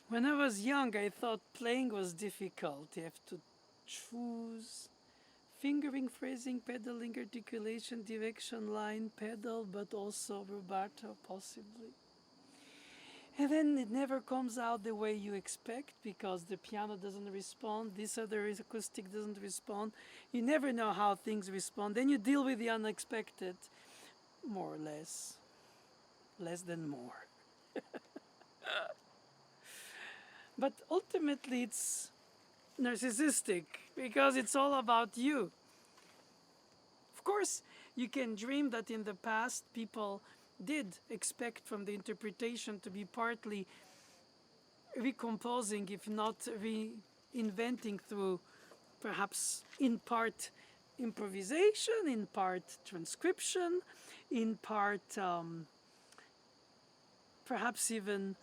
When I was young, I thought playing was difficult. You have to choose fingering, phrasing, pedaling, articulation, direction, line, pedal, but also rubato, possibly. And then it never comes out the way you expect because the piano doesn't respond, this other acoustic doesn't respond. You never know how things respond. Then you deal with the unexpected, more or less than more. But ultimately, it's narcissistic because it's all about you. Of course, you can dream that in the past people did expect from the interpretation to be partly recomposing, if not reinventing through perhaps in part improvisation, in part transcription, in part perhaps even,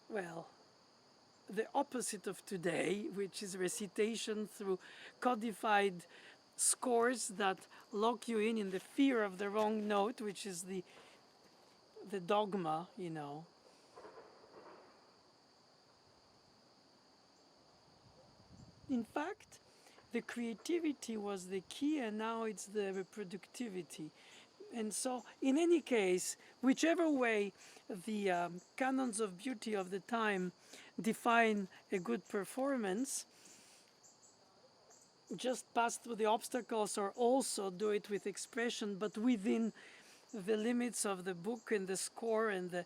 well, the opposite of today, which is recitation through codified scores that lock you in the fear of the wrong note, which is the dogma, you know. In fact, the creativity was the key, and now it's the reproductivity. And so, in any case, whichever way the canons of beauty of the time define a good performance, just pass through the obstacles or also do it with expression, but within the limits of the book and the score and the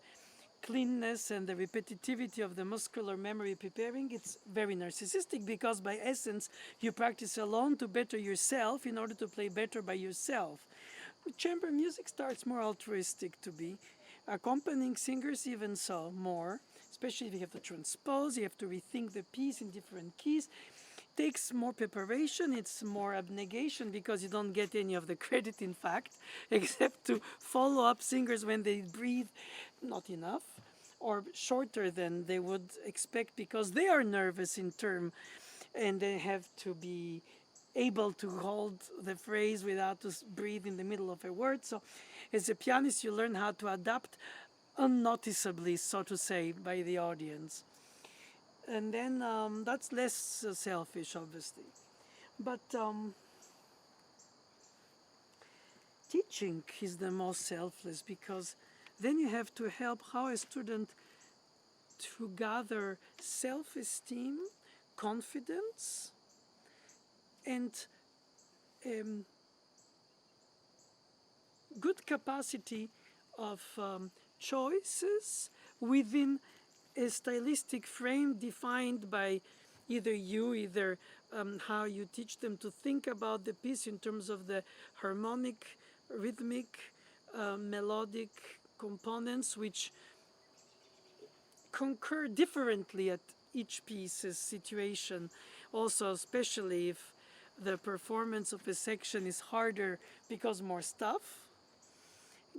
cleanness and the repetitivity of the muscular memory preparing. It's very narcissistic because by essence you practice alone to better yourself in order to play better by yourself. With chamber music starts more altruistic to be. Accompanying singers even so more, especially if you have to transpose, you have to rethink the piece in different keys. Takes more preparation, it's more abnegation because you don't get any of the credit, in fact, except to follow up singers when they breathe not enough or shorter than they would expect because they are nervous in term and they have to be able to hold the phrase without to breathe in the middle of a word. So as a pianist you learn how to adapt unnoticeably, so to say, by the audience. And then that's less selfish, obviously. But teaching is the most selfless because then you have to help how a student to gather self-esteem, confidence, and um, good capacity of choices within a stylistic frame defined by either how you teach them to think about the piece in terms of the harmonic, rhythmic, melodic components which concur differently at each piece's situation. Also, especially if the performance of a section is harder because more stuff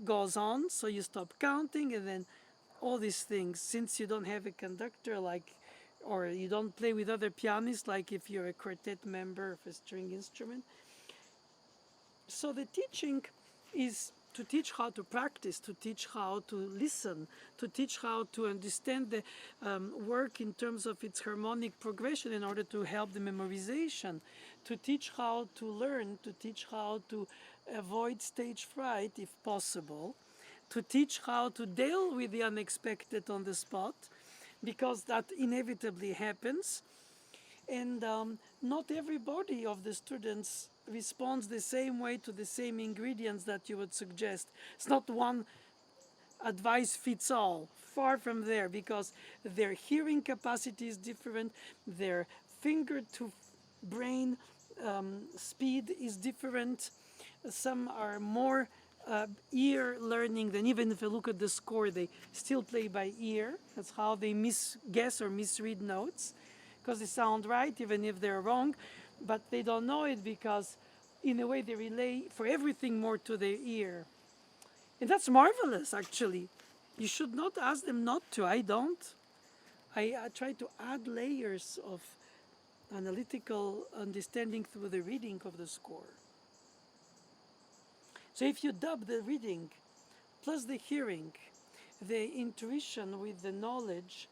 goes on, so you stop counting, and then all these things, since you don't have a conductor like, or you don't play with other pianists like if you're a quartet member of a string instrument. So the teaching is to teach how to practice, to teach how to listen, to teach how to understand the work in terms of its harmonic progression in order to help the memorization, to teach how to learn, to teach how to avoid stage fright if possible, to teach how to deal with the unexpected on the spot, because that inevitably happens. And not everybody of the students responds the same way to the same ingredients that you would suggest. It's not one advice fits all. Far from there, because their hearing capacity is different, their finger to brain speed is different. Some are more ear learning than, even if you look at the score, they still play by ear. That's how they misguess or misread notes, because they sound right even if they're wrong, but they don't know it because in a way they relay for everything more to their ear. And that's marvelous, actually. You should not ask them not to. I don't. I try to add layers of analytical understanding through the reading of the score. So if you dub the reading plus the hearing, the intuition with the knowledge,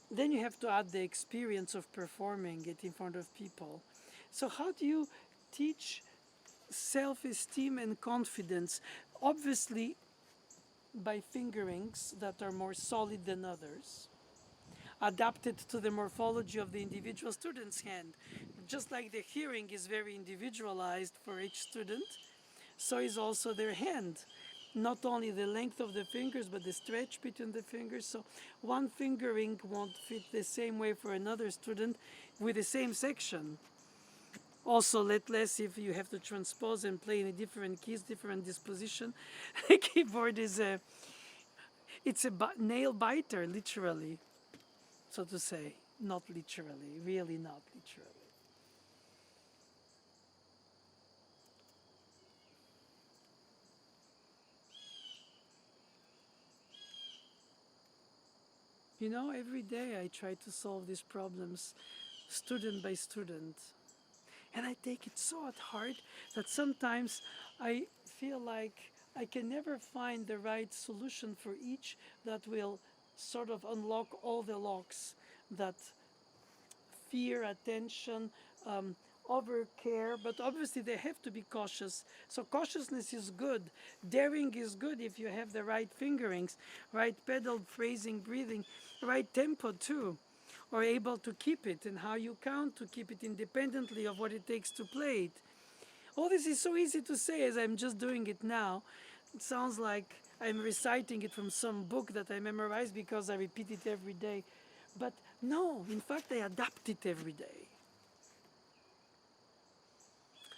then you have to add the experience of performing it in front of people. So how do you teach self-esteem and confidence? Obviously by fingerings that are more solid than others, adapted to the morphology of the individual student's hand. Just like the hearing is very individualized for each student, so is also their hand. Not only the length of the fingers, but the stretch between the fingers. So one fingering won't fit the same way for another student with the same section. Also, let less if you have to transpose and play in a different keys, different disposition. The keyboard is it's a nail biter, literally, so to say. Not literally, really not literally. You know, every day I try to solve these problems student by student. And I take it so at heart that sometimes I feel like I can never find the right solution for each that will sort of unlock all the locks that fear, attention, over care, but obviously they have to be cautious. So cautiousness is good. Daring is good if you have the right fingerings, right pedal, phrasing, breathing, right tempo too, or able to keep it, and how you count to keep it independently of what it takes to play it. All this is so easy to say as I'm just doing it now. It sounds like I'm reciting it from some book that I memorized because I repeat it every day. But no, in fact, I adapt it every day.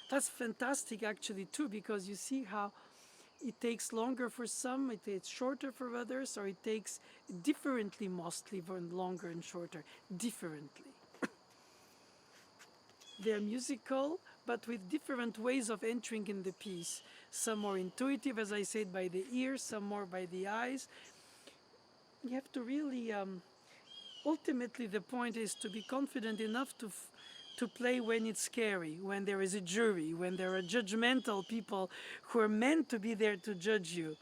That's fantastic actually too, because you see how it takes longer for some, it takes shorter for others, or it takes differently, mostly for longer and shorter, differently. They're musical, but with different ways of entering in the piece. Some more intuitive, as I said, by the ears, some more by the eyes. You have to really, ultimately the point is to be confident enough to play when it's scary, when there is a jury, when there are judgmental people who are meant to be there to judge you.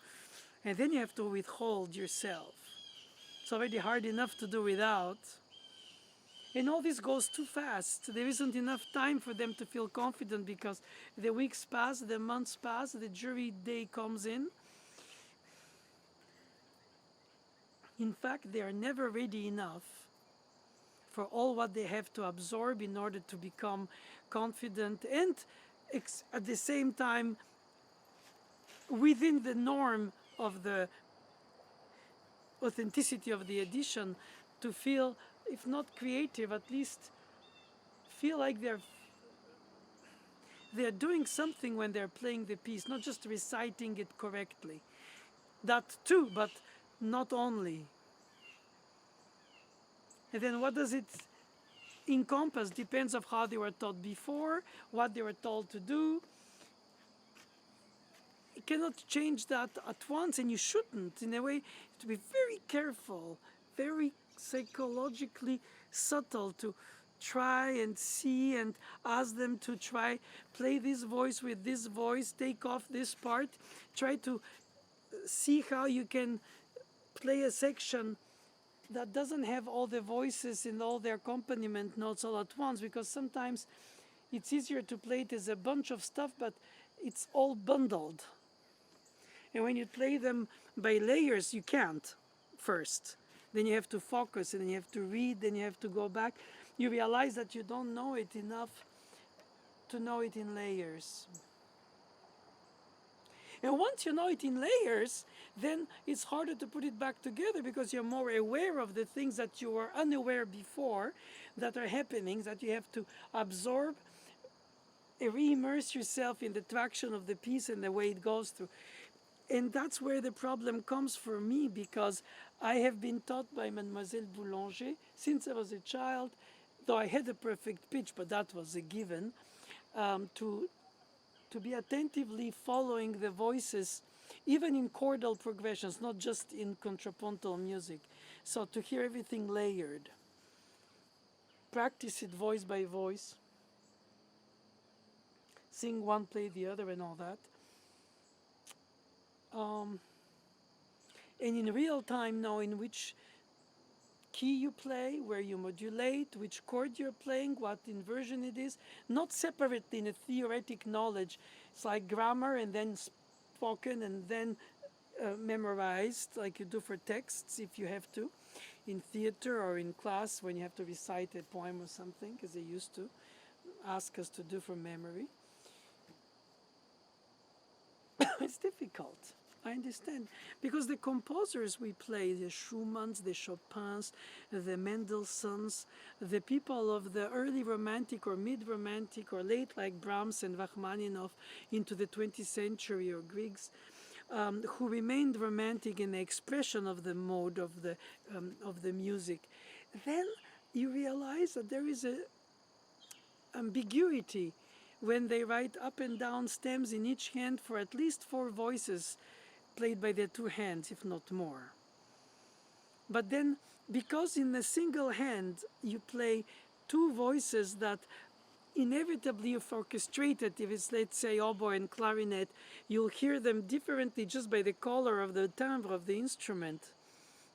And then you have to withhold yourself. It's already hard enough to do without. And all this goes too fast. There isn't enough time for them to feel confident because the weeks pass, the months pass, the jury day comes in. In fact, they are never ready enough for all what they have to absorb in order to become confident and at the same time within the norm of the authenticity of the edition, to feel, if not creative, at least feel like they're doing something when they're playing the piece, not just reciting it correctly. That too, but not only. And then what does it encompass depends of how they were taught before, what they were told to do. You cannot change that at once, and you shouldn't. In a way, to be very careful, very psychologically subtle, to try and see and ask them to try play this voice with this voice, take off this part, try to see how you can play a section that doesn't have all the voices and all the accompaniment notes all at once, because sometimes it's easier to play it as a bunch of stuff, but it's all bundled. And when you play them by layers, you can't first. Then you have to focus, and then you have to read, then you have to go back. You realize that you don't know it enough to know it in layers. And once you know it in layers, then it's harder to put it back together because you're more aware of the things that you were unaware before that are happening, that you have to absorb, re-immerse yourself in the traction of the piece and the way it goes through. And that's where the problem comes for me, because I have been taught by Mademoiselle Boulanger since I was a child, though I had a perfect pitch, but that was a given, to be attentively following the voices, even in chordal progressions, not just in contrapuntal music. So to hear everything layered, practice it voice by voice, sing one, play the other, and all that. um, and in real time knowing which key you play, where you modulate, which chord you're playing, what inversion it is, not separately in a theoretic knowledge. It's like grammar and then spoken and then memorized, like you do for texts if you have to, in theater or in class when you have to recite a poem or something, as they used to ask us to do from memory. It's difficult. I understand. Because the composers we play, the Schumanns, the Chopins, the Mendelssohns, the people of the early Romantic or mid-Romantic or late like Brahms and Rachmaninoff into the 20th century or Griegs, who remained romantic in the expression of the mode of the music, then you realize that there is a ambiguity when they write up and down stems in each hand for at least 4 voices played by their 2 hands, if not more. But then, because in a single hand you play 2 voices that inevitably, if orchestrated, if it's, let's say, oboe and clarinet, you'll hear them differently just by the color of the timbre of the instrument.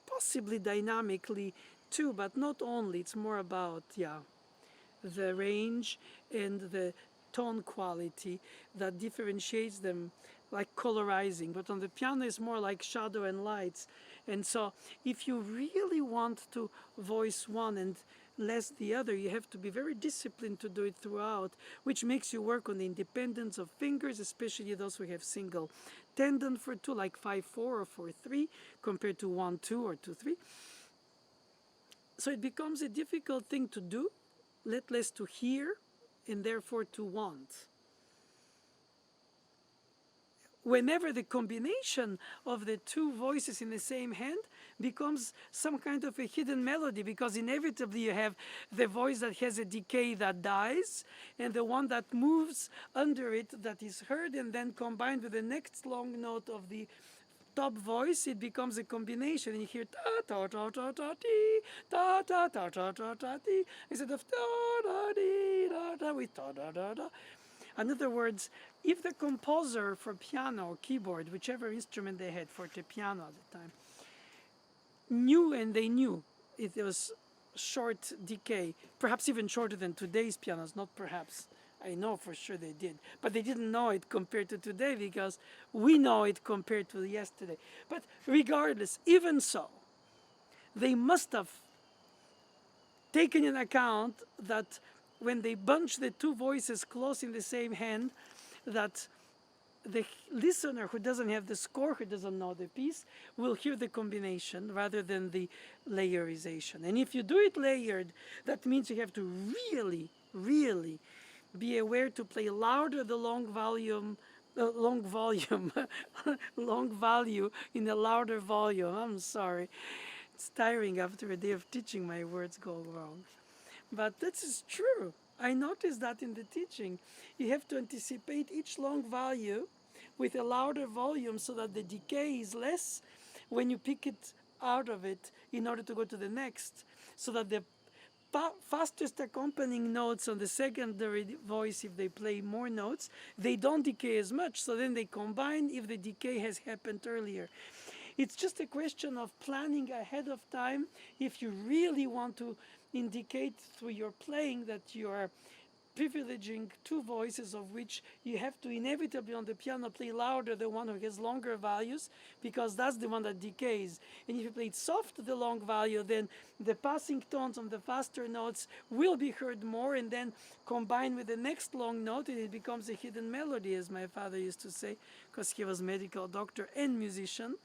Possibly dynamically too, but not only. It's more about, the range and the tone quality that differentiates them, like colorizing. But on the piano, it's more like shadow and lights. And so if you really want to voice one and less the other, you have to be very disciplined to do it throughout, which makes you work on the independence of fingers, especially those who have single tendon for 2, like 5-4 or 4-3, compared to 1-2 or 2-3. So it becomes a difficult thing to do, let less to hear, and therefore to want. Whenever the combination of the 2 voices in the same hand becomes some kind of a hidden melody, because inevitably you have the voice that has a decay that dies and the one that moves under it that is heard, and then combined with the next long note of the top voice, it becomes a combination, and you hear ta ta ta ta ta ti ta ta ta ta ta ta ti instead of ta da di da da with ta da da da. In other words, if the composer for piano or keyboard, whichever instrument they had, fortepiano at the time, knew, and they knew it was short decay, perhaps even shorter than today's pianos, not perhaps, I know for sure they did, but they didn't know it compared to today because we know it compared to yesterday. But regardless, even so, they must have taken into account that when they bunch the 2 voices close in the same hand, that the listener who doesn't have the score, who doesn't know the piece, will hear the combination rather than the layerization. And if you do it layered, that means you have to really, really be aware to play louder the long volume, long value in a louder volume. I'm sorry. It's tiring after a day of teaching, my words go wrong. But this is true. I noticed that in the teaching. You have to anticipate each long value with a louder volume so that the decay is less when you pick it out of it in order to go to the next, so that the fastest accompanying notes on the secondary voice, if they play more notes, they don't decay as much, so then they combine if the decay has happened earlier. It's just a question of planning ahead of time if you really want to indicate through your playing that you are privileging 2 voices, of which you have to inevitably on the piano play louder the one who has longer values, because that's the one that decays. And if you play it soft, the long value, then the passing tones on the faster notes will be heard more, and then combined with the next long note, and it becomes a hidden melody, as my father used to say, because he was medical doctor and musician.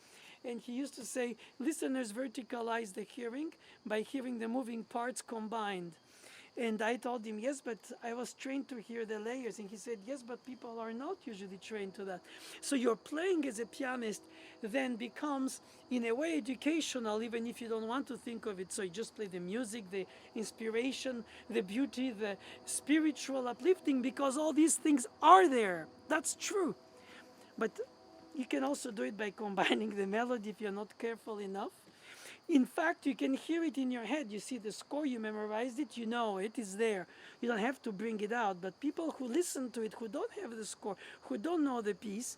And he used to say, listeners verticalize the hearing by hearing the moving parts combined. And I told him, yes, but I was trained to hear the layers. And he said, yes, but people are not usually trained to that. So your playing as a pianist then becomes, in a way, educational, even if you don't want to think of it. So you just play the music, the inspiration, the beauty, the spiritual uplifting, because all these things are there. That's true. But you can also do it by combining the melody if you're not careful enough. In fact, you can hear it in your head. You see the score, you memorized it, you know it is there. You don't have to bring it out. But people who listen to it, who don't have the score, who don't know the piece,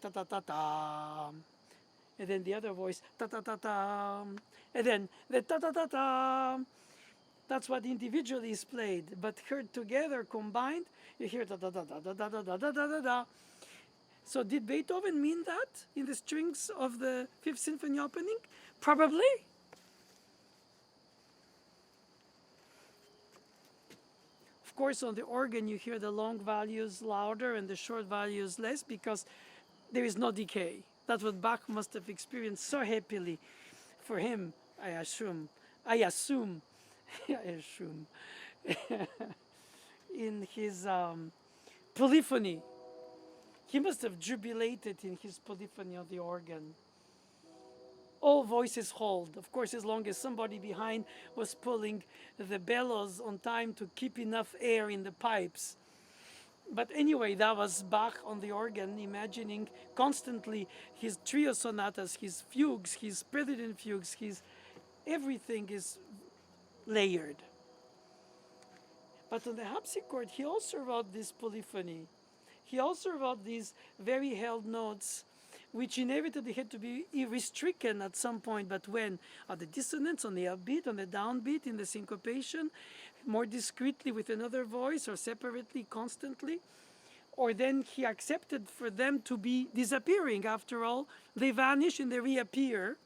ta-ta-ta-ta, and then the other voice ta-ta-ta-ta, and then the ta-ta-ta-ta. That's what individually is played, but heard together, combined, you hear da-da-da-da-da-da-da-da-da-da-da. So did Beethoven mean that in the strings of the Fifth Symphony opening? Probably. Of course, on the organ, you hear the long values louder and the short values less because there is no decay. That's what Bach must have experienced so happily. For him, I assume, I assume, in his polyphony, he must have jubilated in his polyphony on the organ. All voices hold. Of course, as long as somebody behind was pulling the bellows on time to keep enough air in the pipes. But anyway, that was Bach on the organ, imagining constantly his trio sonatas, his fugues, his prelude fugues, his everything is layered. But on the harpsichord, he also wrote this polyphony. He also wrote these very held notes, which inevitably had to be restricken at some point. But when? At the dissonance, on the upbeat, on the downbeat, in the syncopation, more discreetly with another voice, or separately, constantly. Or then he accepted for them to be disappearing. After all, they vanish and they reappear.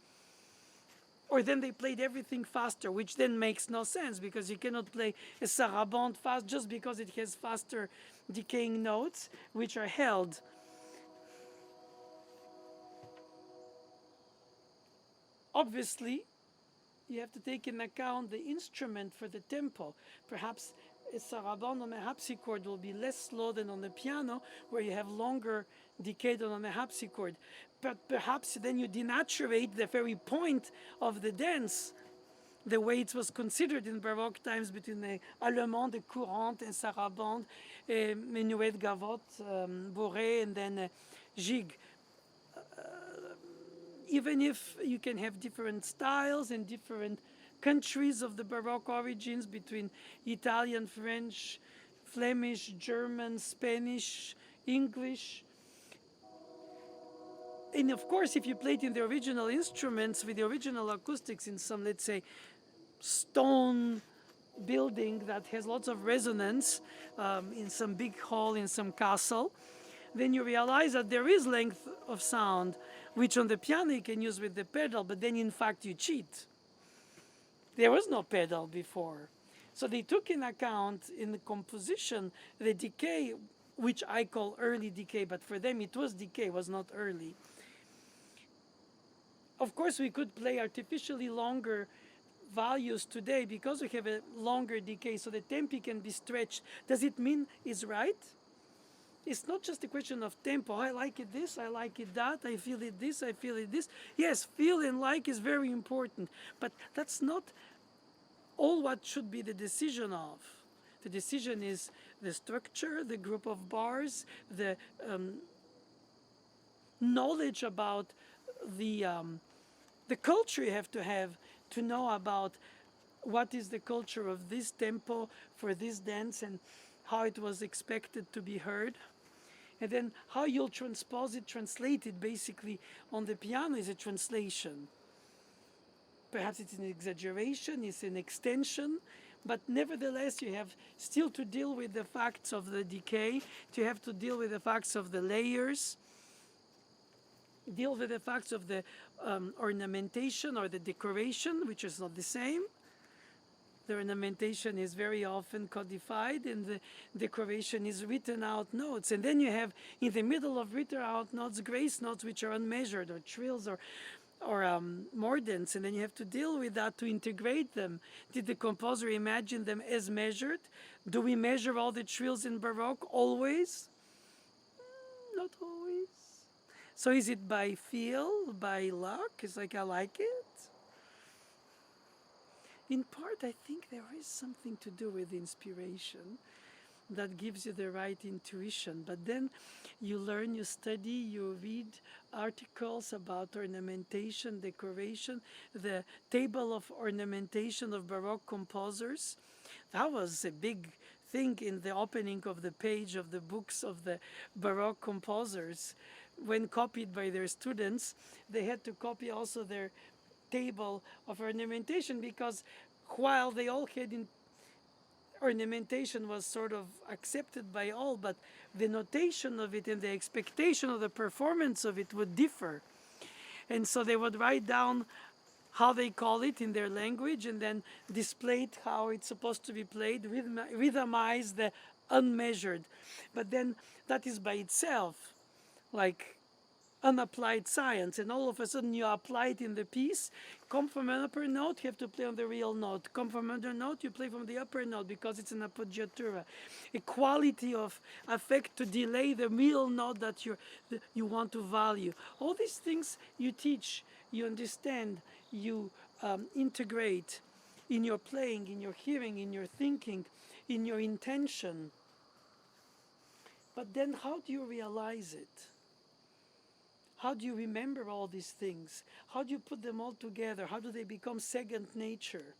Or then they played everything faster, which then makes no sense, because you cannot play a sarabande fast just because it has faster decaying notes, which are held. Obviously, you have to take in account the instrument for the tempo. Perhaps a sarabande on a harpsichord will be less slow than on the piano, where you have longer decay than on a harpsichord. But perhaps then you denaturate the very point of the dance, the way it was considered in Baroque times between the allemand, the courante, and sarabande, menuet, gavotte, bourrée, and then gigue. Even if you can have different styles and different countries of the Baroque origins between Italian, French, Flemish, German, Spanish, English. And of course, if you played in the original instruments with the original acoustics in some, let's say, stone building that has lots of resonance, in some big hall, in some castle, then you realize that there is length of sound, which on the piano you can use with the pedal, but then in fact you cheat. There was no pedal before. So they took in account in the composition the decay, which I call early decay, but for them it was decay, was not early. Of course, we could play artificially longer values today because we have a longer decay, so the tempi can be stretched. Does it mean it's right? It's not just a question of tempo. I like it this, I like it that, I feel it this, I feel it this. Yes, feel and like is very important, but that's not all what should be the decision of. The decision is the structure, the group of bars, the knowledge about the culture you have to know about what is the culture of this tempo for this dance and how it was expected to be heard. And then how you'll transpose it, translate it basically on the piano is a translation. Perhaps it's an exaggeration, it's an extension, but nevertheless you have still to deal with the facts of the decay, you have to deal with the facts of the layers, deal with the facts of the ornamentation or the decoration, which is not the same. The ornamentation is very often codified and the decoration is written out notes. And then you have in the middle of written out notes, grace notes, which are unmeasured, or trills, or mordents, and then you have to deal with that to integrate them. Did the composer imagine them as measured? Do we measure all the trills in Baroque always? Not always. So is it by feel, by luck? It's like I like it. In part, I think there is something to do with inspiration. that gives you the right intuition. But then you learn, you study, you read articles about ornamentation, decoration, the table of ornamentation of Baroque composers. That was a big thing in the opening of the page of the books of the Baroque composers. When copied by their students, they had to copy also their table of ornamentation, because while they all had ornamentation was sort of accepted by all, but the notation of it and the expectation of the performance of it would differ. And so they would write down how they call it in their language and then display it how it's supposed to be played, rhythmize the unmeasured. But then that is by itself like unapplied science, and all of a sudden you apply it in the piece. Come from an upper note, you have to play on the real note. Come from under note, you play from the upper note because it's an appoggiatura. A quality of effect to delay the real note that you want to value. All these things you teach, you understand, you integrate in your playing, in your hearing, in your thinking, in your intention. But then how do you realize it? How do you remember all these things? How do you put them all together? How do they become second nature?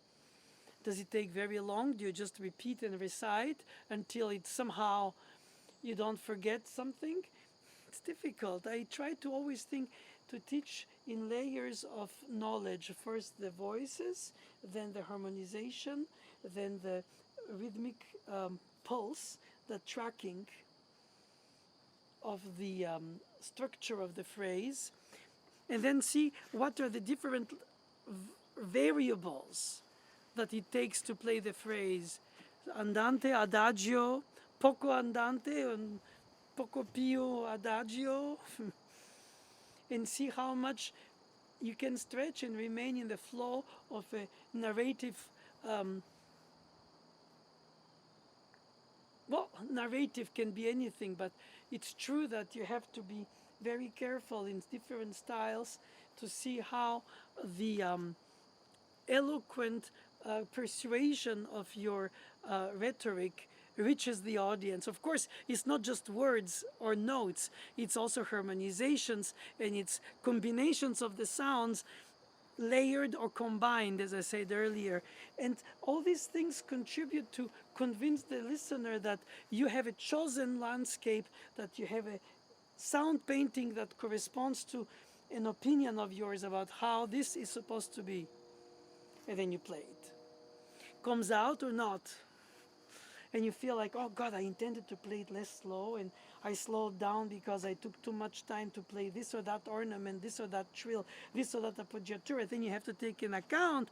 Does it take very long? Do you just repeat and recite until it somehow you don't forget something? It's difficult. I try to always think to teach in layers of knowledge. First the voices, then the harmonization, then the rhythmic pulse, the tracking of the structure of the phrase, and then see what are the different variables that it takes to play the phrase. Andante, adagio, poco andante, and poco più adagio, and see how much you can stretch and remain in the flow of a narrative. Well, narrative can be anything, but it's true that you have to be very careful in different styles to see how the eloquent persuasion of your rhetoric reaches the audience. Of course, it's not just words or notes, it's also harmonizations and it's combinations of the sounds layered or combined, as I said earlier. And all these things contribute to convince the listener that you have a chosen landscape, that you have a sound painting that corresponds to an opinion of yours about how this is supposed to be. And then you play it. Comes out or not. And you feel like, oh God, I intended to play it less slow, and I slowed down because I took too much time to play this or that ornament, this or that trill, this or that appoggiatura. Then you have to take in account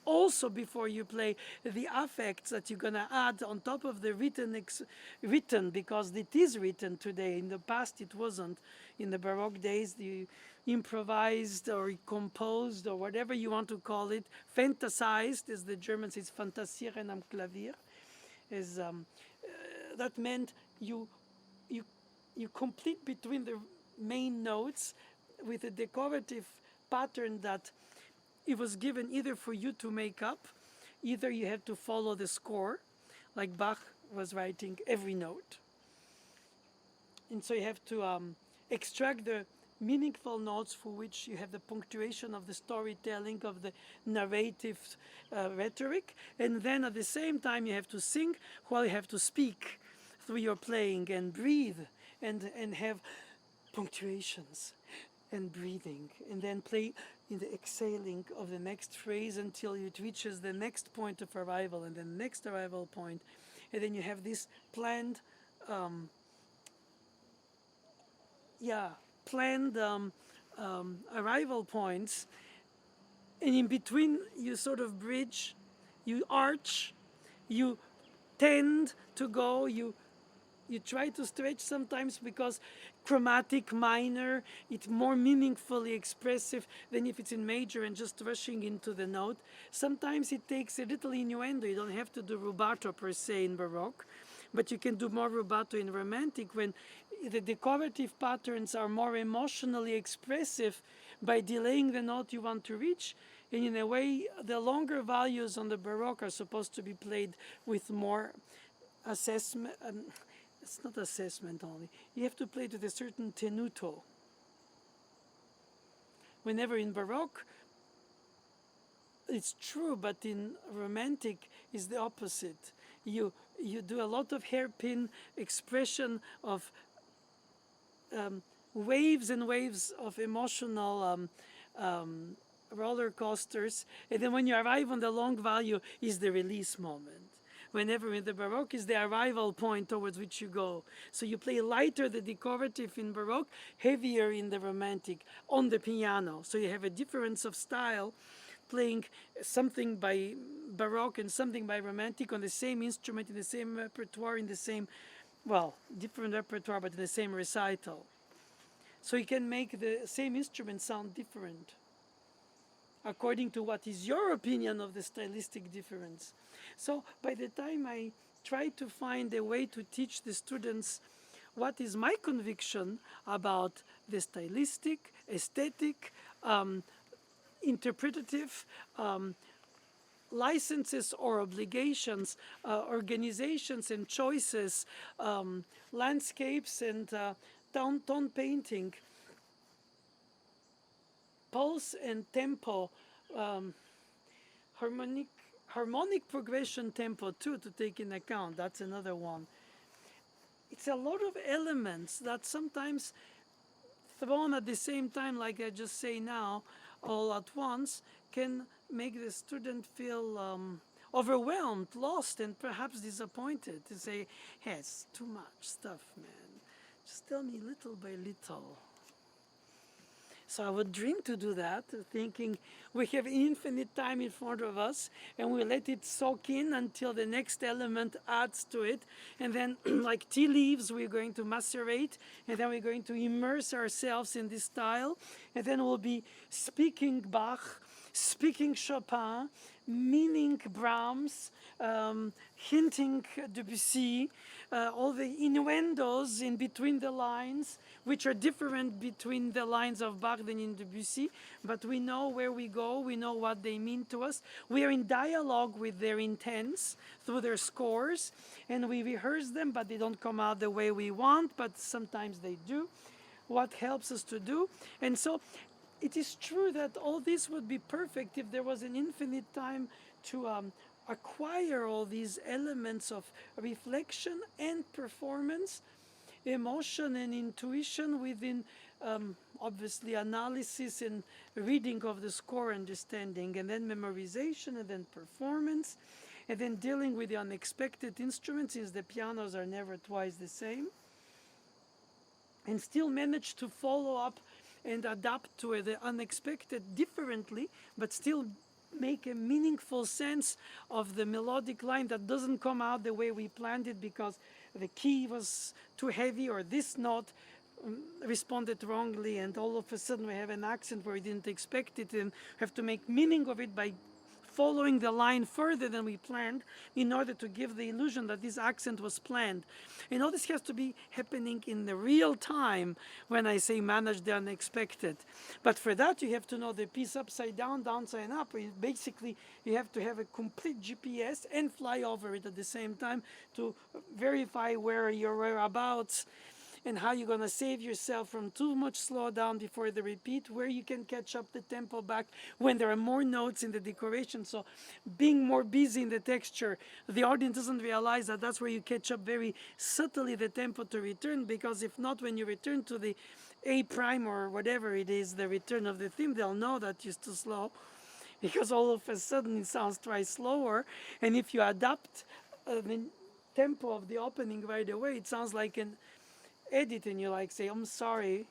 also before you play the affects that you're going to add on top of the written, because it is written today. In the past it wasn't. In the Baroque days, the improvised or composed or whatever you want to call it, fantasized, as the Germans say, fantasieren am Klavier. Is that meant you complete between the main notes with a decorative pattern that it was given either for you to make up, either you had to follow the score, like Bach was writing every note. And so you have to extract the meaningful notes for which you have the punctuation of the storytelling, of the narrative rhetoric, and then at the same time you have to sing while you have to speak through your playing and breathe and have punctuations and breathing, and then play in the exhaling of the next phrase until it reaches the next point of arrival and the next arrival point, and then you have this planned arrival points, and in between you sort of bridge, you arch, you tend to go, you try to stretch sometimes because chromatic minor, it's more meaningfully expressive than if it's in major and just rushing into the note. Sometimes it takes a little innuendo. You don't have to do rubato per se in Baroque, but you can do more rubato in Romantic when the decorative patterns are more emotionally expressive by delaying the note you want to reach. And in a way, the longer values on the Baroque are supposed to be played with more assessment. It's not assessment only. You have to play it with a certain tenuto. Whenever in Baroque, it's true, but in Romantic is the opposite. You do a lot of hairpin expression of waves and waves of emotional roller coasters, and then when you arrive on the long value is the release moment. Whenever in the Baroque is the arrival point towards which you go. So you play lighter the decorative in Baroque, heavier in the Romantic on the piano. So you have a difference of style, playing something by Baroque and something by Romantic on the same instrument, in the same repertoire, in the same, well, different repertoire, but in the same recital. So you can make the same instrument sound different according to what is your opinion of the stylistic difference. So by the time I try to find a way to teach the students what is my conviction about the stylistic, aesthetic, interpretative licenses or obligations, organizations and choices, landscapes and tone painting, pulse and tempo, harmonic progression tempo too, to take in account. That's another one. It's a lot of elements that sometimes thrown at the same time, like I just say now, all at once, can make the student feel overwhelmed, lost, and perhaps disappointed. To say, hey, it's too much stuff, man. Just tell me little by little. So I would dream to do that, thinking we have infinite time in front of us and we let it soak in until the next element adds to it. And then, like tea leaves, we're going to macerate, and then we're going to immerse ourselves in this style. And then we'll be speaking Bach, speaking Chopin, meaning Brahms, hinting Debussy, all the innuendos in between the lines, which are different between the lines of Bach than in Debussy, but we know where we go, we know what they mean to us. We are in dialogue with their intents through their scores, and we rehearse them, but they don't come out the way we want, but sometimes they do. What helps us to do? And so it is true that all this would be perfect if there was an infinite time to acquire all these elements of reflection and performance, emotion and intuition within obviously analysis and reading of the score, understanding, and then memorization, and then performance, and then dealing with the unexpected instruments, since the pianos are never twice the same, and still manage to follow up and adapt to the unexpected differently, but still make a meaningful sense of the melodic line that doesn't come out the way we planned it because the key was too heavy or this note responded wrongly, and all of a sudden we have an accent where we didn't expect it and have to make meaning of it by following the line further than we planned in order to give the illusion that this accent was planned. And all this has to be happening in the real time when I say manage the unexpected. But for that you have to know the piece upside down, downside up. Basically you have to have a complete GPS and fly over it at the same time to verify where your whereabouts and how you're going to save yourself from too much slowdown before the repeat, where you can catch up the tempo back when there are more notes in the decoration. So being more busy in the texture, the audience doesn't realize that that's where you catch up very subtly the tempo to return, because if not, when you return to the A prime or whatever it is, the return of the theme, they'll know that you're too slow, because all of a sudden it sounds twice slower. And if you adapt the tempo of the opening right away, it sounds like an edit, and you like say, I'm sorry.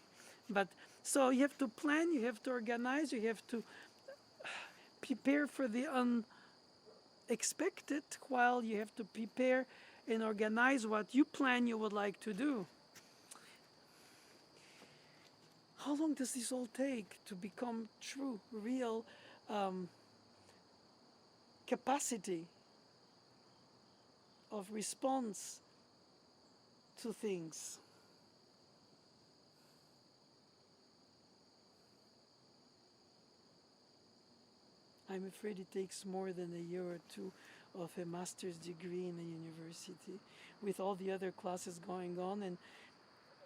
But so you have to plan, you have to organize, you have to prepare for the unexpected, while you have to prepare and organize what you plan you would like to do. How long does this all take to become true, real capacity of response to things? I'm afraid it takes more than a year or two of a master's degree in a university with all the other classes going on, and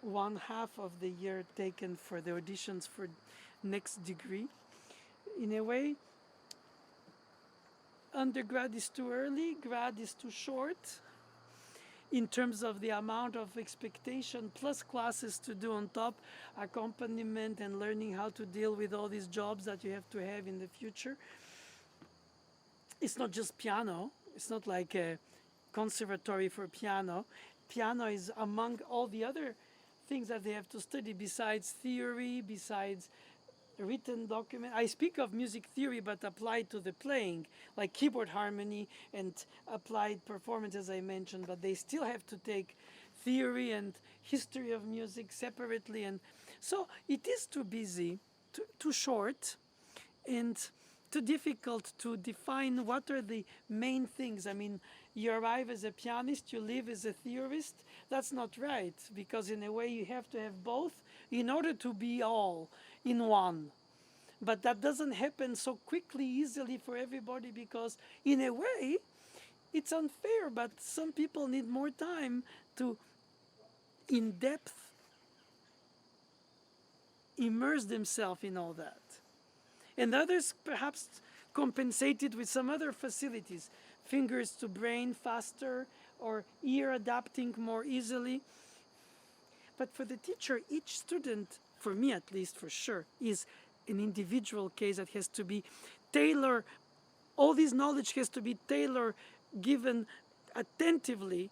one half of the year taken for the auditions for next degree. In a way, undergrad is too early, grad is too short in terms of the amount of expectation, plus classes to do on top, accompaniment and learning how to deal with all these jobs that you have to have in the future. It's not just piano. It's not like a conservatory for piano. Piano is among all the other things that they have to study besides theory, besides written document. I speak of music theory, but applied to the playing, like keyboard harmony and applied performance, as I mentioned. But they still have to take theory and history of music separately, and so it is too busy, too short, and too difficult to define what are the main things. I mean, you arrive as a pianist, you live as a theorist. That's not right, because in a way you have to have both in order to be all in one. But that doesn't happen so quickly, easily for everybody, because in a way it's unfair, but some people need more time to in depth immerse themselves in all that. And others perhaps compensated with some other facilities, fingers to brain faster or ear adapting more easily. But for the teacher, each student, for me at least for sure, is an individual case that has to be tailored. All this knowledge has to be tailored, given attentively.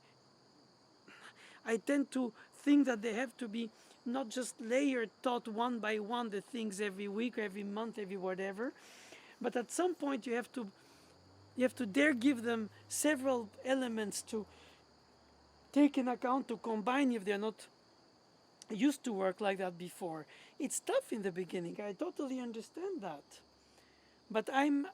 I tend to think that they have to be not just layered, taught one by one the things every week, every month, every whatever, but at some point you have to dare give them several elements to take in account, to combine if they're not used to work like that before. It's tough in the beginning. I totally understand that. But I'm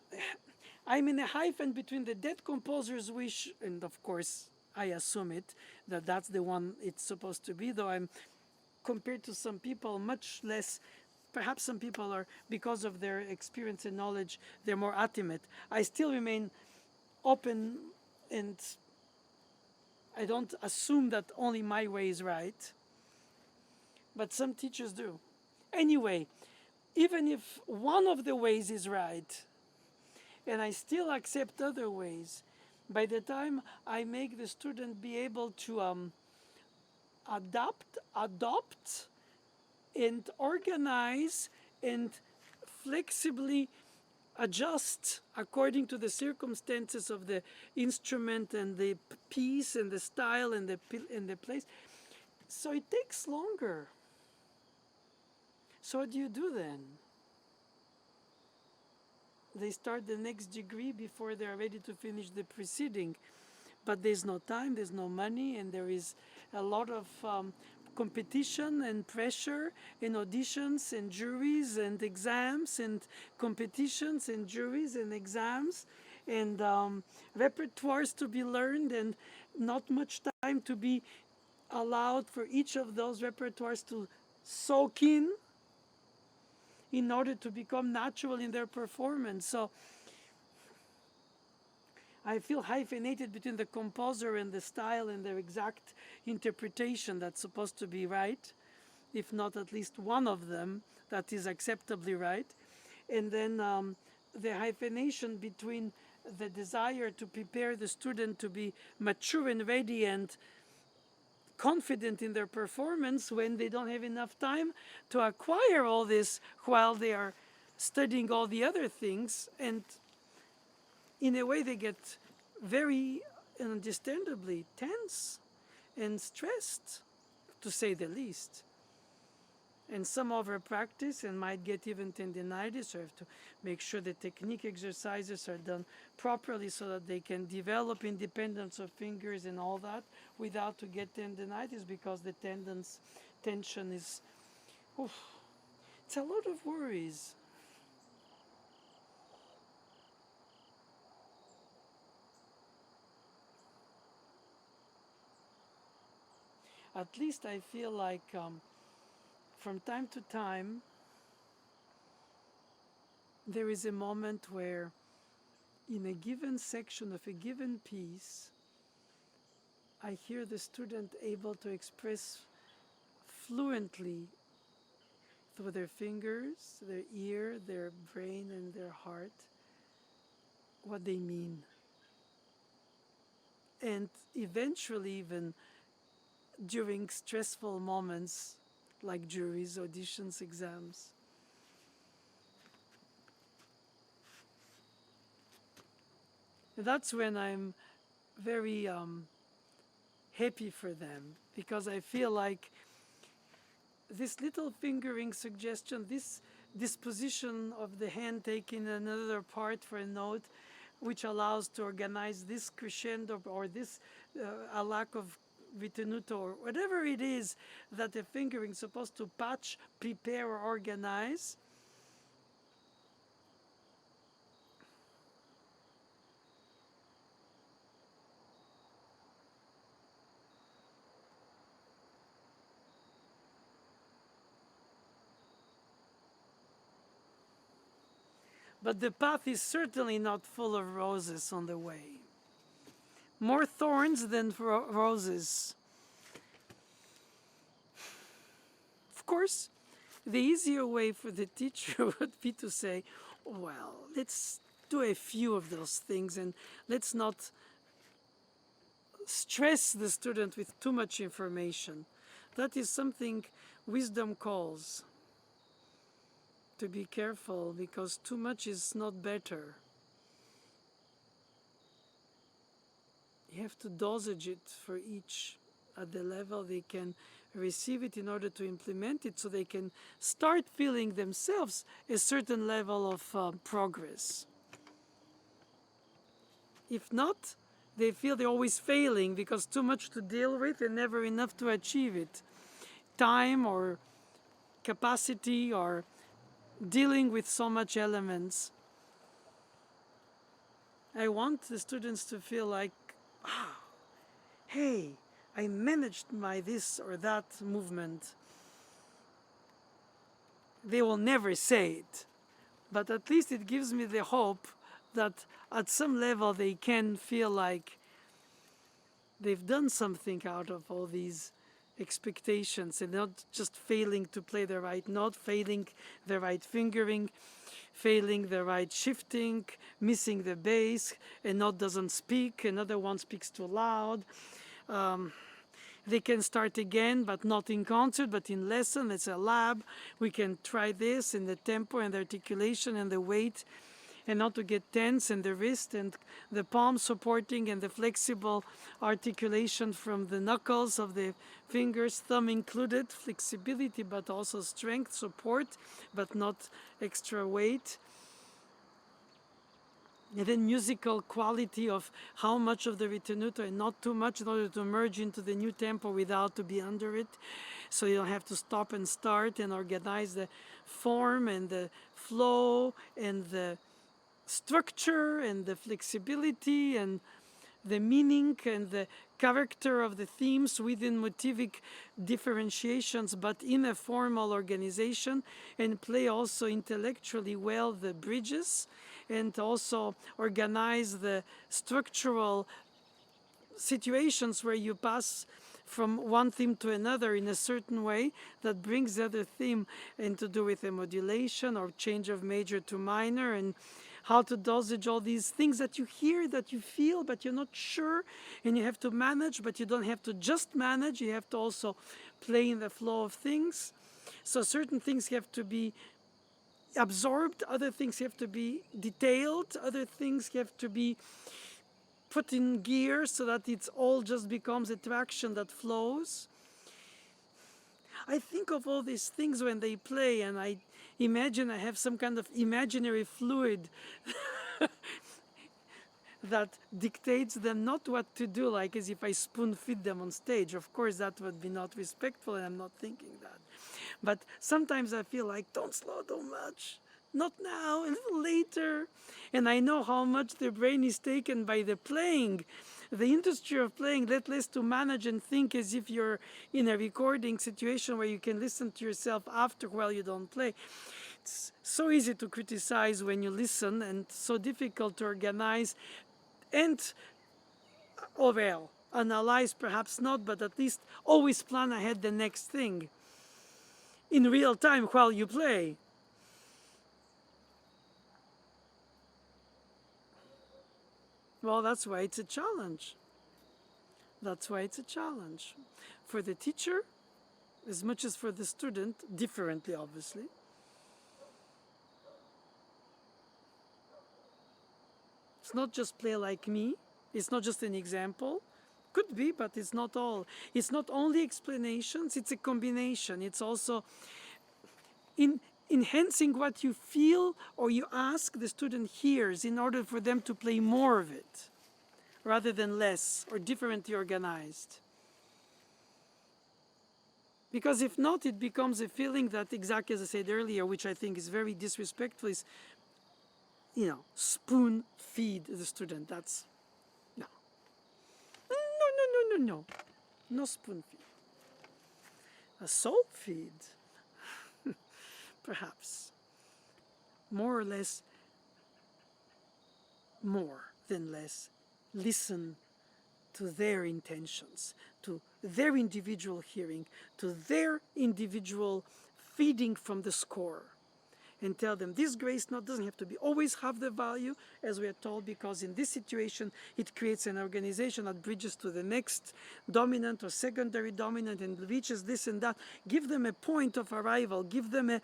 in a hyphen between the dead composer's wish and, of course, I assume it, that that's the one it's supposed to be, though I'm, compared to some people, much less. Perhaps some people are, because of their experience and knowledge, they're more ultimate. I still remain open, and I don't assume that only my way is right, but some teachers do. Anyway, even if one of the ways is right, and I still accept other ways, by the time I make the student be able to adopt, and organize and flexibly adjust according to the circumstances of the instrument and the piece and the style and the place. So it takes longer. So what do you do then? They start the next degree before they are ready to finish the preceding. But there's no time, there's no money, and there is a lot of competition and pressure and auditions and juries and exams and competitions and juries and exams and repertoires to be learned, and not much time to be allowed for each of those repertoires to soak in order to become natural in their performance. So I feel hyphenated between the composer and the style and their exact interpretation that's supposed to be right, if not at least one of them that is acceptably right. And then the hyphenation between the desire to prepare the student to be mature and ready and confident in their performance when they don't have enough time to acquire all this while they are studying all the other things. And in a way they get very understandably tense and stressed, to say the least. And some over practice and might get even tendinitis, or have to make sure the technique exercises are done properly so that they can develop independence of fingers and all that without to get tendinitis, because the tendons tension is, it's a lot of worries. At least I feel like from time to time there is a moment where in a given section of a given piece, I hear the student able to express fluently through their fingers, their ear, their brain, and their heart what they mean. And eventually, even during stressful moments like juries, auditions, exams, that's when I'm very happy for them, because I feel like this little fingering suggestion, this disposition of the hand taking another part for a note, which allows to organize this crescendo or this a lack of ritenuto or whatever it is that the fingering is supposed to patch, prepare, or organize. But the path is certainly not full of roses on the way. More thorns than roses. Of course, the easier way for the teacher would be to say, well, let's do a few of those things and let's not stress the student with too much information. That is something wisdom calls. To be careful, because too much is not better. You have to dosage it for each at the level they can receive it in order to implement it, so they can start feeling themselves a certain level of progress. If not, they feel they're always failing because too much to deal with and never enough to achieve it. Time or capacity or dealing with so much elements. I want the students to feel like, wow, hey, I managed my this or that movement. They will never say it, but at least it gives me the hope that at some level they can feel like they've done something out of all these expectations and not just failing to play the right note, failing the right fingering, failing the right shifting, missing the bass, a note doesn't speak, another one speaks too loud. They can start again, but not in concert, but in lesson. It's a lab. We can try this in the tempo and the articulation and the weight, and not to get tense, and the wrist and the palm supporting, and the flexible articulation from the knuckles of the fingers, thumb included, flexibility, but also strength, support, but not extra weight. And then musical quality of how much of the ritenuto and not too much, in order to merge into the new tempo without to be under it. So you don't have to stop and start and organize the form and the flow and the structure and the flexibility and the meaning and the character of the themes within motivic differentiations, but in a formal organization, and play also intellectually well the bridges, and also organize the structural situations where you pass from one theme to another in a certain way that brings the other theme into do with a modulation or change of major to minor, and how to dosage all these things that you hear, that you feel, but you're not sure, and you have to manage, but you don't have to just manage, you have to also play in the flow of things. So certain things have to be absorbed, other things have to be detailed, other things have to be put in gear so that it's all just becomes a traction that flows. I think of all these things when they play, and I imagine I have some kind of imaginary fluid that dictates them not what to do, like as if I spoon feed them on stage. Of course, that would be not respectful, and I'm not thinking that. But sometimes I feel like, don't slow too much. Not now, a little later. And I know how much the brain is taken by the playing. The industry of playing, let less to manage and think as if you're in a recording situation where you can listen to yourself after while you don't play. It's so easy to criticize when you listen and so difficult to organize and, oh well, analyze perhaps not, but at least always plan ahead the next thing in real time while you play. Well, that's why it's a challenge. That's why it's a challenge. For the teacher, as much as for the student, differently obviously. It's not just play like me. It's not just an example. Could be, but it's not all. It's not only explanations, it's a combination. It's also in enhancing what you feel or you ask the student hears in order for them to play more of it rather than less or differently organized. Because if not, it becomes a feeling that, exactly as I said earlier, which I think is very disrespectful, is, spoon feed the student. That's, no. No. No spoon feed. A soul feed, perhaps. More or less, more than less, listen to their intentions, to their individual hearing, to their individual feeding from the score. And tell them this grace note doesn't have to be always have the value, as we are told, because in this situation it creates an organization that bridges to the next dominant or secondary dominant and reaches this and that. Give them a point of arrival, give them a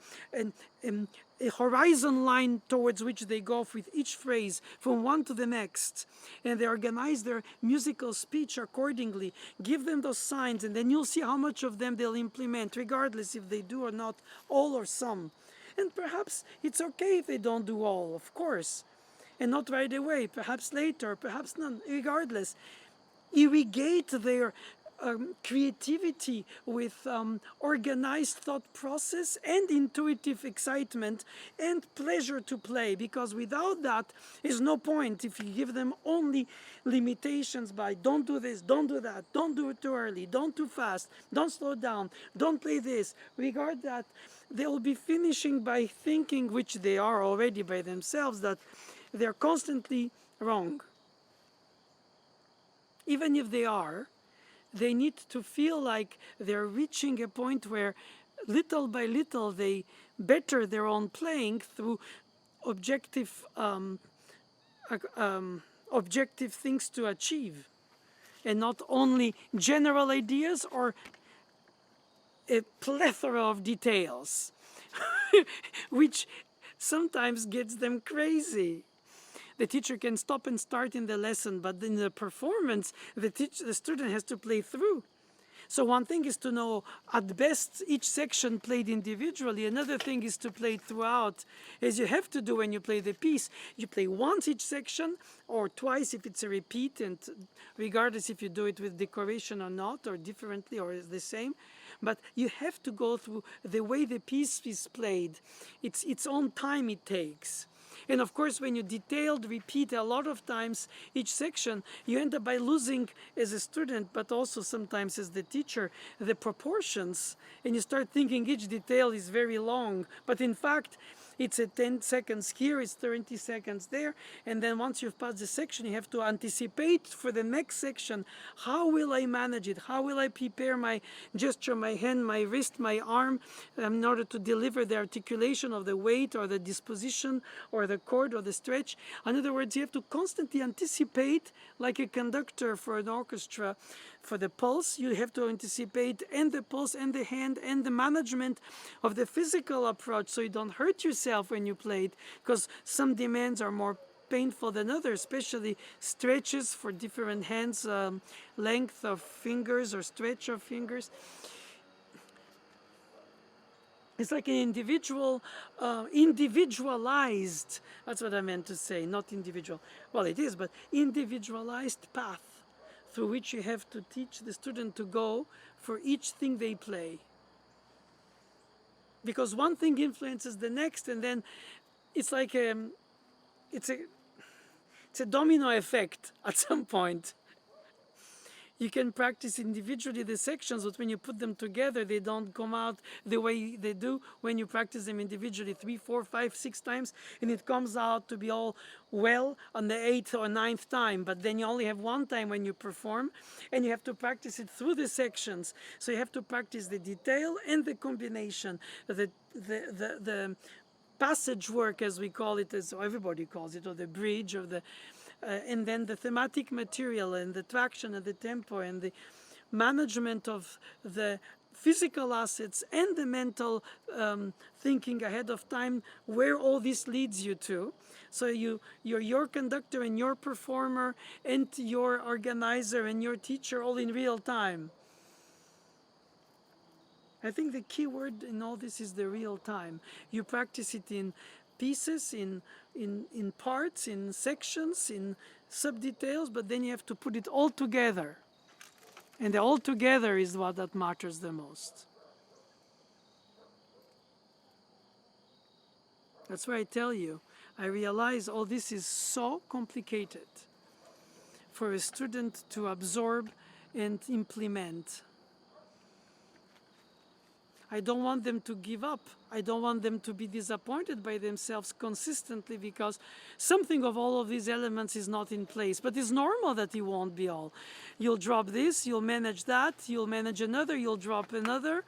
horizon line towards which they go with each phrase from one to the next, and they organize their musical speech accordingly. Give them those signs, and then you'll see how much of them they'll implement, regardless if they do or not all or some. And perhaps it's okay if they don't do all, of course, and not right away, perhaps later, perhaps none, regardless. Irrigate their creativity with organized thought process and intuitive excitement and pleasure to play, because without that is no point if you give them only limitations by don't do this, don't do that, don't do it too early, don't too fast, don't slow down, don't play this, regard that. They'll be finishing by thinking, which they are already by themselves, that they're constantly wrong. Even if they are, they need to feel like they're reaching a point where little by little they better their own playing through objective objective things to achieve, and not only general ideas or a plethora of details, which sometimes gets them crazy. The teacher can stop and start in the lesson, but in the performance, the student has to play through. So one thing is to know at best each section played individually. Another thing is to play throughout, as you have to do when you play the piece. You play once each section or twice if it's a repeat, and regardless if you do it with decoration or not, or differently or the same. But you have to go through the way the piece is played. It's its own time it takes. And of course, when you detailed repeat a lot of times each section, you end up by losing as a student, but also sometimes as the teacher, the proportions. And you start thinking each detail is very long. But in fact, it's a 10 seconds here, it's 30 seconds there. And then once you've passed the section, you have to anticipate for the next section. How will I manage it? How will I prepare my gesture, my hand, my wrist, my arm, in order to deliver the articulation of the weight or the disposition or the chord or the stretch? In other words, you have to constantly anticipate, like a conductor for an orchestra. For the pulse, you have to anticipate and the pulse and the hand and the management of the physical approach, so you don't hurt yourself when you play it, because some demands are more painful than others, especially stretches for different hands, length of fingers or stretch of fingers. It's like an individualized, that's what I meant to say, not individual. Well, it is, but individualized path through which you have to teach the student to go for each thing they play. Because one thing influences the next, and then it's like it's a domino effect at some point. You can practice individually the sections, but when you put them together, they don't come out the way they do when you practice them individually 3, 4, 5, 6 times, and it comes out to be all well on the 8th or 9th time. But then you only have one time when you perform, and you have to practice it through the sections. So you have to practice the detail and the combination, the passage work, as we call it, as everybody calls it, or the bridge, or the and then the thematic material and the traction and the tempo and the management of the physical assets and the mental thinking ahead of time, where all this leads you to. So you're your conductor and your performer and your organizer and your teacher all in real time. I think the key word in all this is the real time. You practice it in pieces, in parts, in sections, in sub-details, but then you have to put it all together. And the all together is what that matters the most. That's why I tell you, I realize all this is so complicated for a student to absorb and implement. I don't want them to give up. I don't want them to be disappointed by themselves consistently because something of all of these elements is not in place. But it's normal that it won't be all. You'll drop this, you'll manage that, you'll manage another, you'll drop another.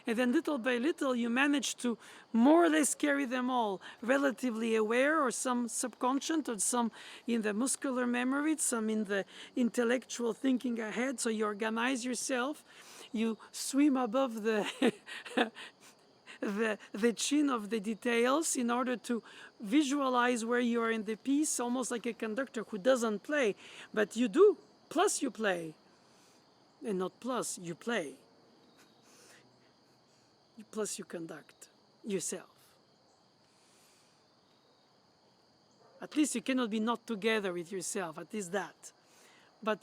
And then little by little you manage to more or less carry them all, relatively aware, or some subconscious, or some in the muscular memory, some in the intellectual thinking ahead. So you organize yourself. You swim above the the chin of the details in order to visualize where you are in the piece, almost like a conductor who doesn't play, but you do. Plus you play, and not plus, you play. Plus you conduct yourself. At least you cannot be not together with yourself, at least that. But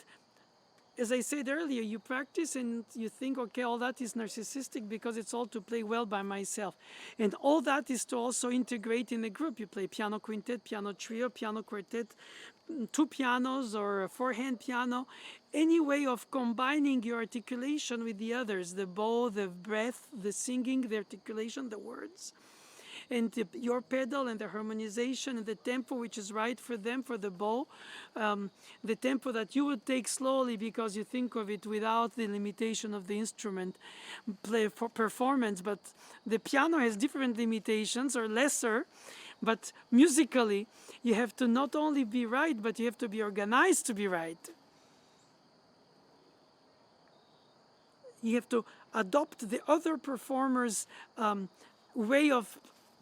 as I said earlier, you practice and you think, okay, all that is narcissistic because it's all to play well by myself. And all that is to also integrate in a group. You play piano quintet, piano trio, piano quartet, 2 pianos or a 4-hand piano. Any way of combining your articulation with the others, the bow, the breath, the singing, the articulation, the words. And your pedal and the harmonization and the tempo which is right for them, for the bow, the tempo that you would take slowly because you think of it without the limitation of the instrument play for performance. But the piano has different limitations or lesser, but musically you have to not only be right, but you have to be organized to be right. You have to adopt the other performer's way of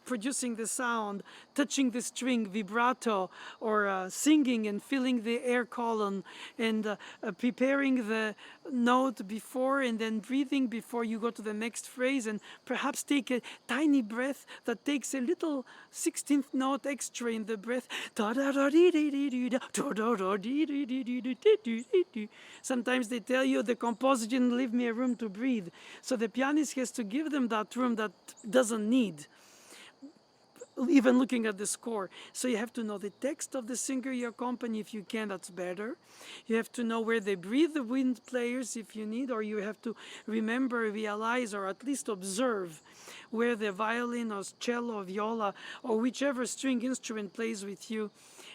producing the sound, touching the string, vibrato, or singing and filling the air column, and preparing the note before and then breathing before you go to the next phrase, and perhaps take a tiny breath that takes a little 16th note extra in the breath. Sometimes they tell you the composer didn't leave me a room to breathe. So the pianist has to give them that room that doesn't need, even looking at the score. So you have to know the text of the singer you accompany. If you can, that's better. You have to know where they breathe, the wind players, if you need, or you have to remember, realize, or at least observe where the violin or cello or viola or whichever string instrument plays with you,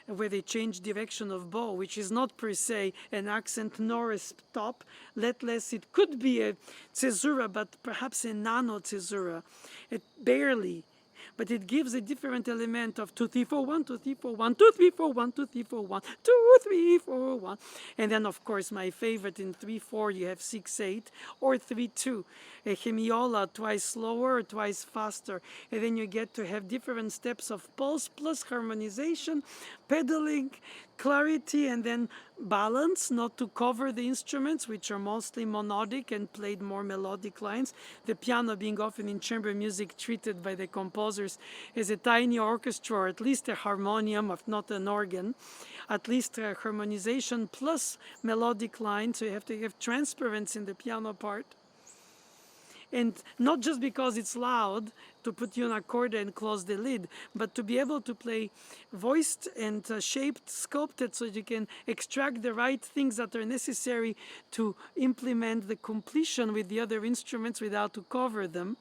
where they change direction of bow, which is not per se an accent nor a stop, let less it could be a caesura, but perhaps a nano caesura. It barely, but it gives a different element of 2, 3, 4, 1, 2, 3, 4, 1, 2, 3, 4, 1, 2, 3, 4, 1, 2, 3, 4, 1. And then, of course, my favorite in 3, 4, you have 6, 8, or 3, 2. A hemiola, twice slower or twice faster. And then you get to have different steps of pulse plus harmonization, pedaling, clarity, and then balance, not to cover the instruments, which are mostly monodic and played more melodic lines. The piano being often in chamber music treated by the composers as a tiny orchestra, or at least a harmonium, if not an organ, at least a harmonization plus melodic line, so you have to have transparency in the piano part. And not just because it's loud to put you on a chord and close the lid, but to be able to play voiced and shaped, sculpted, so you can extract the right things that are necessary to implement the completion with the other instruments without to cover them.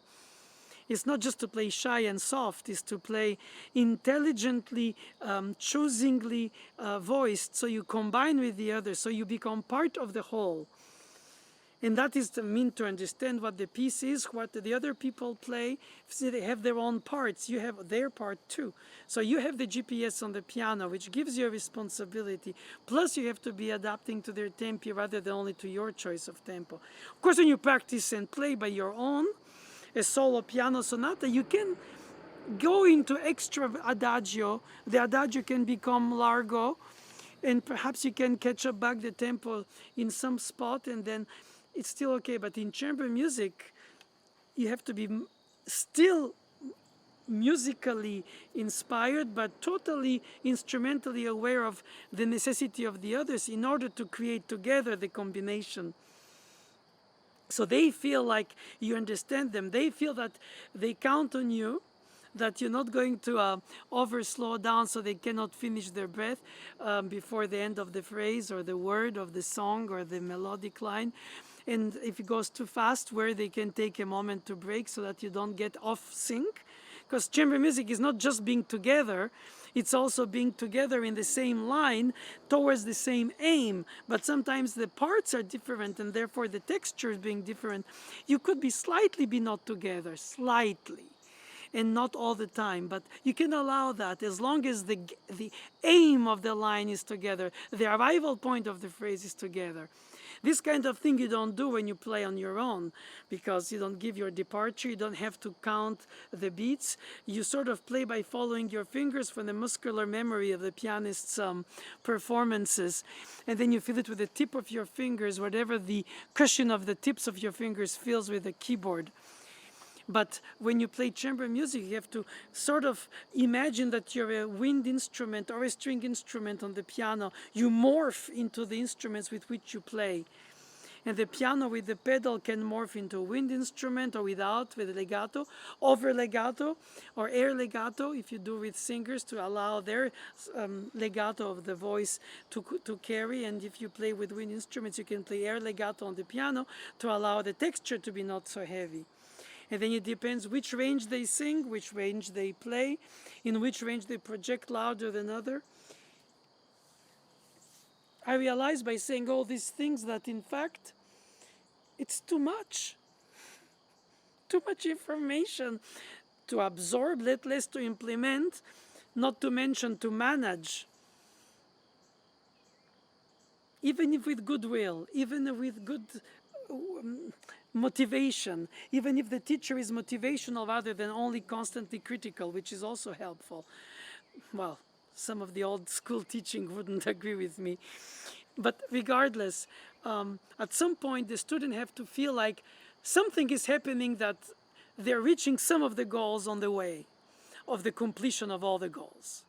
It's not just to play shy and soft, it's to play intelligently, choosingly voiced, so you combine with the other, so you become part of the whole. And that is the mean to understand what the piece is, what the other people play. See, they have their own parts. You have their part too. So you have the GPS on the piano, which gives you a responsibility. Plus, you have to be adapting to their tempi rather than only to your choice of tempo. Of course, when you practice and play by your own, a solo piano sonata, you can go into extra adagio. The adagio can become largo, and perhaps you can catch up back the tempo in some spot, and then it's still okay. But in chamber music, you have to be still musically inspired, but totally instrumentally aware of the necessity of the others in order to create together the combination. So they feel like you understand them. They feel that they count on you, that you're not going to over slow down so they cannot finish their breath before the end of the phrase or the word of the song or the melodic line. And if it goes too fast, where they can take a moment to break so that you don't get off sync. Because chamber music is not just being together, it's also being together in the same line towards the same aim. But sometimes the parts are different and therefore the textures being different. You could be slightly be not together, slightly. And not all the time, but you can allow that as long as the aim of the line is together, the arrival point of the phrase is together. This kind of thing you don't do when you play on your own, because you don't give your departure, you don't have to count the beats. You sort of play by following your fingers from the muscular memory of the pianist's performances, and then you feel it with the tip of your fingers, whatever the cushion of the tips of your fingers feels with the keyboard. But when you play chamber music, you have to sort of imagine that you're a wind instrument or a string instrument on the piano. You morph into the instruments with which you play. And the piano with the pedal can morph into a wind instrument or without, with legato, over legato, or air legato, if you do with singers, to allow their legato of the voice to carry. And if you play with wind instruments, you can play air legato on the piano to allow the texture to be not so heavy. And then it depends which range they sing, which range they play, in which range they project louder than other. I realized by saying all these things that in fact it's too much information to absorb, let less to implement, not to mention to manage. Even if with goodwill, even with good motivation, even if the teacher is motivational rather than only constantly critical, which is also helpful. Well, some of the old school teaching wouldn't agree with me. But regardless, at some point the student have to feel like something is happening, that they're reaching some of the goals on the way of the completion of all the goals.